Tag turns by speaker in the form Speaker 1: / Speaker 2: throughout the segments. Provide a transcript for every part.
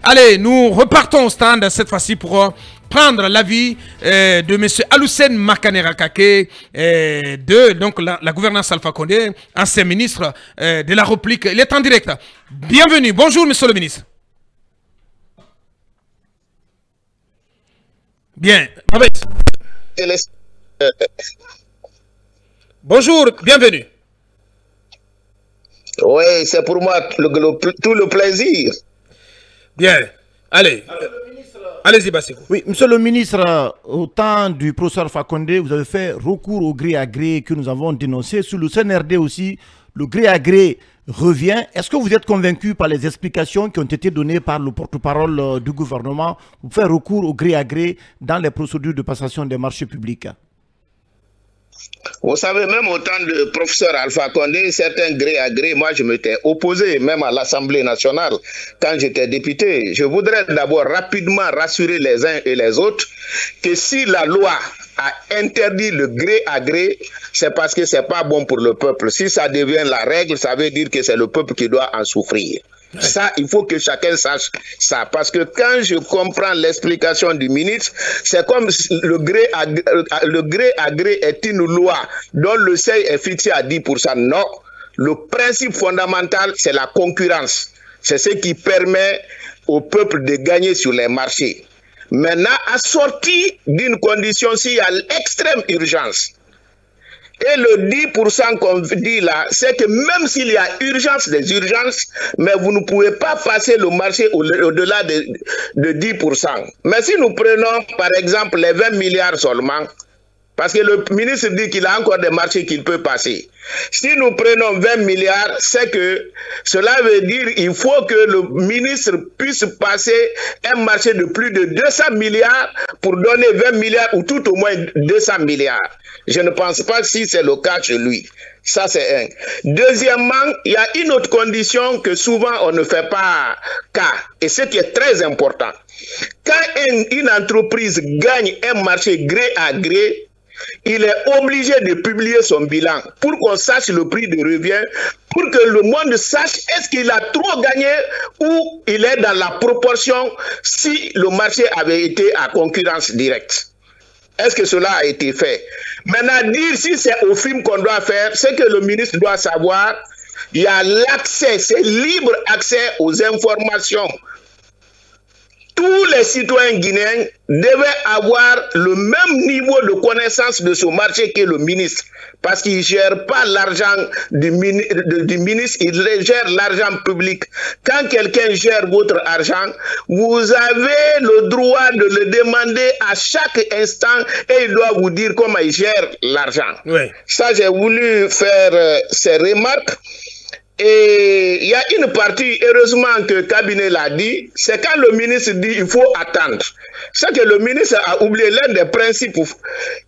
Speaker 1: Allez, nous repartons au stand cette fois-ci pour prendre l'avis de M. Alhoussen Makanera Kake de donc, la gouvernance Alpha Condé, ancien ministre de la République. Il est en direct. Bienvenue. Bonjour, monsieur le ministre. Bien. Bonjour, bienvenue.
Speaker 2: Oui, c'est pour moi tout le plaisir.
Speaker 1: Bien. Allez. Allez-y, Bassirou.
Speaker 3: Oui, monsieur le ministre, au temps du professeur Fakonde, vous avez fait recours au gré à gré que nous avons dénoncé. Sur le CNRD aussi, le gré à gré revient. Est-ce que vous êtes convaincu par les explications qui ont été données par le porte-parole du gouvernement pour faire recours au gré à gré dans les procédures de passation des marchés publics?
Speaker 2: Vous savez, même au temps du professeur Alpha Condé, certains gré à gré, moi je m'étais opposé, même à l'Assemblée nationale, quand j'étais député. Je voudrais d'abord rapidement rassurer les uns et les autres que si la loi a interdit le gré à gré, c'est parce que c'est pas bon pour le peuple. Si ça devient la règle, ça veut dire que c'est le peuple qui doit en souffrir. Ça, il faut que chacun sache ça. Parce que quand je comprends l'explication du ministre, c'est comme le gré à gré est une loi dont le seuil est fixé à 10%. Non, le principe fondamental, c'est la concurrence. C'est ce qui permet au peuple de gagner sur les marchés. Maintenant, assorti d'une condition s'il y a l'extrême urgence. Et le 10% qu'on dit là, c'est que même s'il y a urgence des urgences, mais vous ne pouvez pas passer le marché au-delà de 10%. Mais si nous prenons par exemple les 20 milliards seulement, parce que le ministre dit qu'il a encore des marchés qu'il peut passer. Si nous prenons 20 milliards, c'est que cela veut dire qu'il faut que le ministre puisse passer un marché de plus de 200 milliards pour donner 20 milliards ou tout au moins 200 milliards. Je ne pense pas si c'est le cas chez lui. Ça, c'est un. Deuxièmement, il y a une autre condition que souvent on ne fait pas cas, et ce qui est très important. Quand une entreprise gagne un marché gré à gré, il est obligé de publier son bilan pour qu'on sache le prix de revient, pour que le monde sache est-ce qu'il a trop gagné ou il est dans la proportion si le marché avait été à concurrence directe. Est-ce que cela a été fait? Maintenant, dire si c'est au film qu'on doit faire, c'est que le ministre doit savoir, il y a l'accès, c'est libre accès aux informations. Tous les citoyens guinéens devaient avoir le même niveau de connaissance de ce marché que le ministre. Parce qu'il ne gère pas l'argent du ministre, il gère l'argent public. Quand quelqu'un gère votre argent, vous avez le droit de le demander à chaque instant et il doit vous dire comment il gère l'argent. Oui. Ça, j'ai voulu faire ces remarques. Et il y a une partie, heureusement que le cabinet l'a dit, c'est quand le ministre dit il faut attendre. C'est que le ministre a oublié l'un des principes,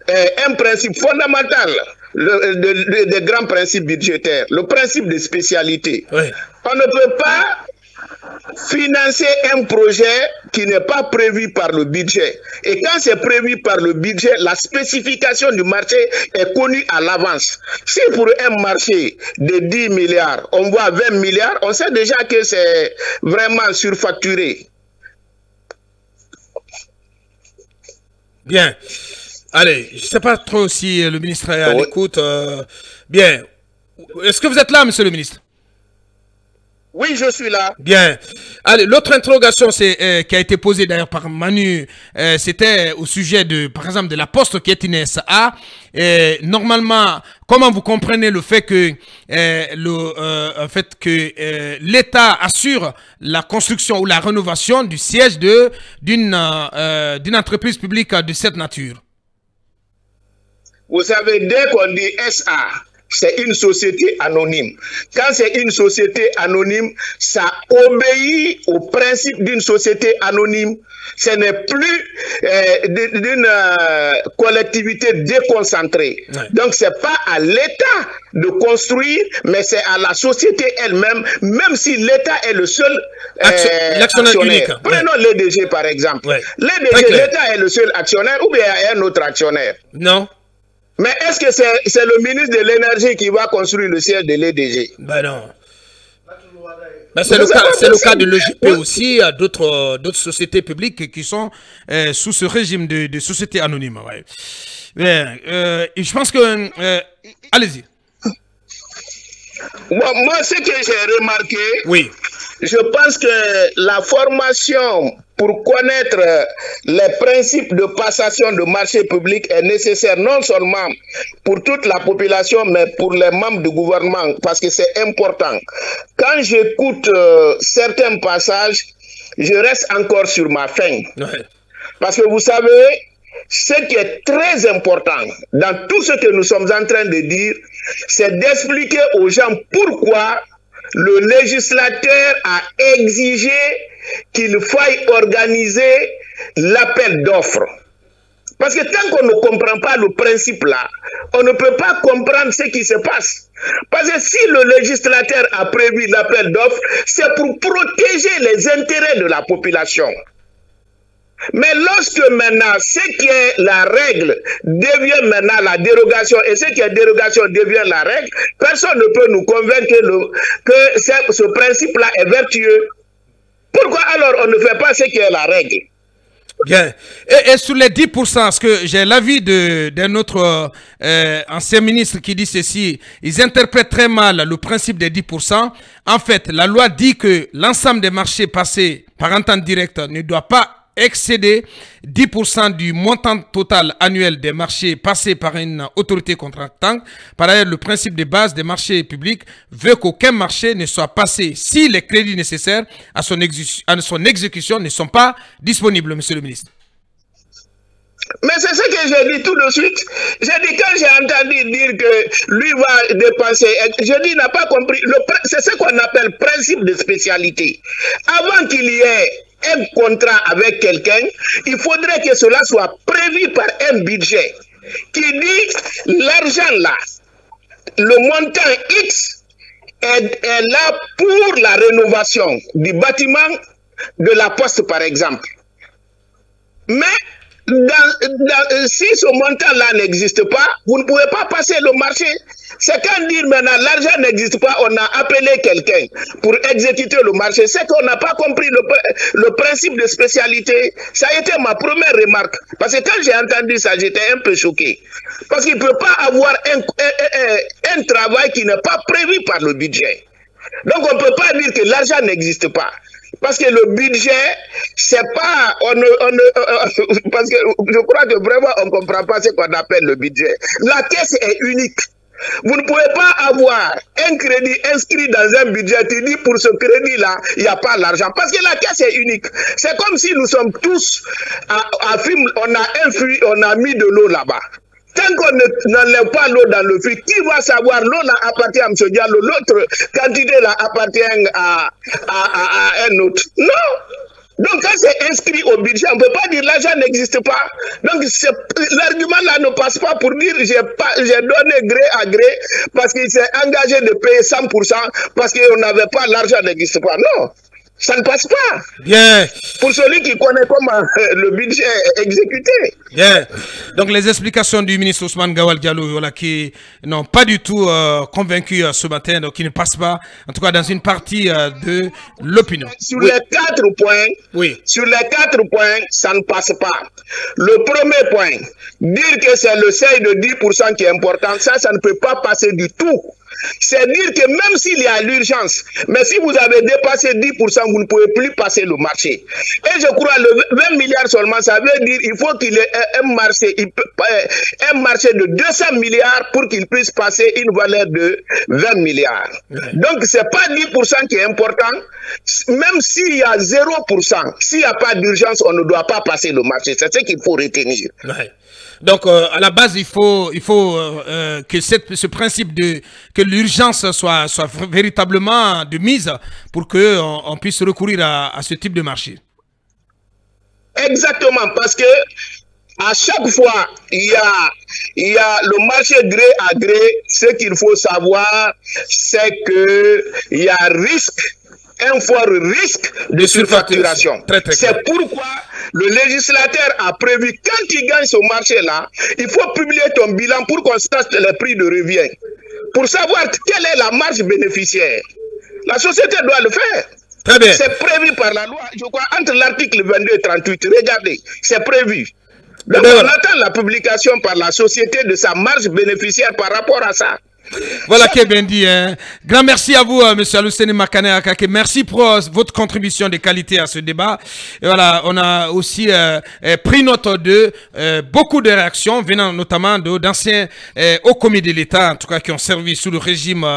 Speaker 2: un principe fondamental, des grands principes budgétaires, le principe de spécialité. Oui. On ne peut pas financer un projet qui n'est pas prévu par le budget. Et quand c'est prévu par le budget, la spécification du marché est connue à l'avance. Si pour un marché de 10 milliards, on voit 20 milliards, on sait déjà que c'est vraiment surfacturé.
Speaker 1: Bien. Allez, je ne sais pas trop si le ministre est à l'écoute. Bien. Est-ce que vous êtes là, monsieur le ministre?
Speaker 2: Oui, je suis là.
Speaker 1: Bien. Allez, l'autre interrogation qui a été posée d'ailleurs par Manu, c'était au sujet de, par exemple, de la Poste qui est une SA. Normalement, comment vous comprenez le fait que l'État assure la construction ou la rénovation du siège d'une entreprise publique de cette nature?
Speaker 2: Vous savez, dès qu'on dit SA, c'est une société anonyme. Quand c'est une société anonyme, ça obéit au principe d'une société anonyme. Ce n'est plus d'une collectivité déconcentrée. Ouais. Donc, ce n'est pas à l'État de construire, mais c'est à la société elle-même, même si l'État est le seul actionnaire. Unique. Prenons l'EDG par exemple. Ouais. L'État est le seul actionnaire ou bien il y a un autre actionnaire?
Speaker 1: Non.
Speaker 2: Mais est-ce que c'est le ministre de l'énergie qui va construire le siège de l'EDG?
Speaker 1: Ben non. C'est le cas de l'EGP aussi, d'autres sociétés publiques qui sont sous ce régime de société anonyme. Ouais. Je pense que... allez-y.
Speaker 2: Moi, ce que j'ai remarqué,
Speaker 1: oui.
Speaker 2: Je pense que la formation pour connaître les principes de passation de marché public est nécessaire non seulement pour toute la population, mais pour les membres du gouvernement, parce que c'est important. Quand j'écoute certains passages, je reste encore sur ma faim. Ouais. Parce que vous savez, ce qui est très important dans tout ce que nous sommes en train de dire, c'est d'expliquer aux gens pourquoi le législateur a exigé qu'il faille organiser l'appel d'offres. Parce que tant qu'on ne comprend pas le principe là, on ne peut pas comprendre ce qui se passe. Parce que si le législateur a prévu l'appel d'offres, c'est pour protéger les intérêts de la population. Mais lorsque maintenant, ce qui est la règle devient maintenant la dérogation, et ce qui est dérogation devient la règle, personne ne peut nous convaincre que ce principe-là est vertueux. Pourquoi alors on ne fait pas ce qui est la règle?
Speaker 1: Bien. Et sur les 10%, parce que j'ai l'avis d'un autre ancien ministre qui dit ceci, ils interprètent très mal le principe des 10%. En fait, la loi dit que l'ensemble des marchés passés par entente directe ne doit pas excéder 10% du montant total annuel des marchés passés par une autorité contractante. Par ailleurs, le principe de base des marchés publics veut qu'aucun marché ne soit passé si les crédits nécessaires à son exécution ne sont pas disponibles, monsieur le ministre.
Speaker 2: Mais c'est ce que j'ai dit tout de suite. J'ai dit, quand j'ai entendu dire que lui va dépenser, je dis, il n'a pas compris. C'est ce qu'on appelle principe de spécialité. Avant qu'il y ait un contrat avec quelqu'un, il faudrait que cela soit prévu par un budget qui dit l'argent là, le montant X est là pour la rénovation du bâtiment de la poste par exemple. Mais si ce montant-là n'existe pas, vous ne pouvez pas passer le marché. C'est quand dire maintenant l'argent n'existe pas, on a appelé quelqu'un pour exécuter le marché. C'est qu'on n'a pas compris le principe de spécialité. Ça a été ma première remarque. Parce que quand j'ai entendu ça, j'étais un peu choqué. Parce qu'il ne peut pas avoir un travail qui n'est pas prévu par le budget. Donc on ne peut pas dire que l'argent n'existe pas. Parce que le budget, c'est pas, parce que je crois que vraiment on ne comprend pas ce qu'on appelle le budget. La caisse est unique. Vous ne pouvez pas avoir un crédit inscrit dans un budget, tu dis pour ce crédit-là, il n'y a pas l'argent. Parce que la caisse est unique. C'est comme si nous sommes tous à film, on a mis de l'eau là-bas. Tant qu'on n'enlève pas l'eau dans le fruit, qui va savoir l'eau là appartient à M. Diallo, l'autre quantité là appartient à un autre? Non. Donc quand c'est inscrit au budget, on ne peut pas dire l'argent n'existe pas. Donc l'argument là ne passe pas pour dire j'ai donné gré à gré parce qu'il s'est engagé de payer 100% parce qu'on n'avait pas, l'argent n'existe pas. Non. Ça ne passe pas.
Speaker 1: Bien.
Speaker 2: Pour celui qui connaît comment le budget est exécuté.
Speaker 1: Bien. Donc les explications du ministre Ousmane Gawal Diallo, voilà, qui n'ont pas du tout convaincu ce matin, donc qui ne passent pas, en tout cas dans une partie de l'opinion.
Speaker 2: Sur les 4 points, sur les 4 points, ça ne passe pas. Le premier point, dire que c'est le seuil de 10% qui est important, ça ne peut pas passer du tout. C'est dire que même s'il y a l'urgence, mais si vous avez dépassé 10%, vous ne pouvez plus passer le marché. Et je crois le 20 milliards seulement, ça veut dire qu'il faut qu'il ait un marché de 200 milliards pour qu'il puisse passer une valeur de 20 milliards. Donc ce n'est pas 10% qui est important, même s'il y a 0%, s'il n'y a pas d'urgence, on ne doit pas passer le marché. C'est ce qu'il faut retenir.
Speaker 1: Donc, à la base, il faut que ce principe que l'urgence soit véritablement de mise pour qu'on puisse recourir à ce type de marché.
Speaker 2: Exactement, parce que à chaque fois, il y a le marché gré à gré. Ce qu'il faut savoir, c'est qu'il y a un fort risque de surfacturation. C'est pourquoi le législateur a prévu, quand il gagne ce marché-là, il faut publier ton bilan pour qu'on sache le prix de revient. Pour savoir quelle est la marge bénéficiaire. La société doit le faire.
Speaker 1: Très bien.
Speaker 2: C'est prévu par la loi, je crois, entre l'article 22 et 38. Regardez, c'est prévu. Donc on attend la publication par la société de sa marge bénéficiaire par rapport à ça.
Speaker 1: Voilà qui est bien dit. Hein. Grand merci à vous, M. Aluseni Makane Akake. Merci pour votre contribution de qualité à ce débat. Et voilà, on a aussi pris note de beaucoup de réactions venant notamment d'anciens hauts commis de l'État, en tout cas qui ont servi sous le régime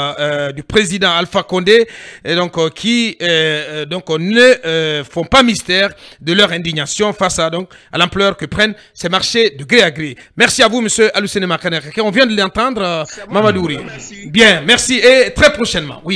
Speaker 1: du président Alpha Condé, et donc qui ne font pas mystère de leur indignation face à l'ampleur que prennent ces marchés de gré à gré. Merci à vous, M. Aluseni Makane Akake. On vient de l'entendre, Mamadouri.
Speaker 2: Merci.
Speaker 1: Bien, merci et très prochainement. Oui.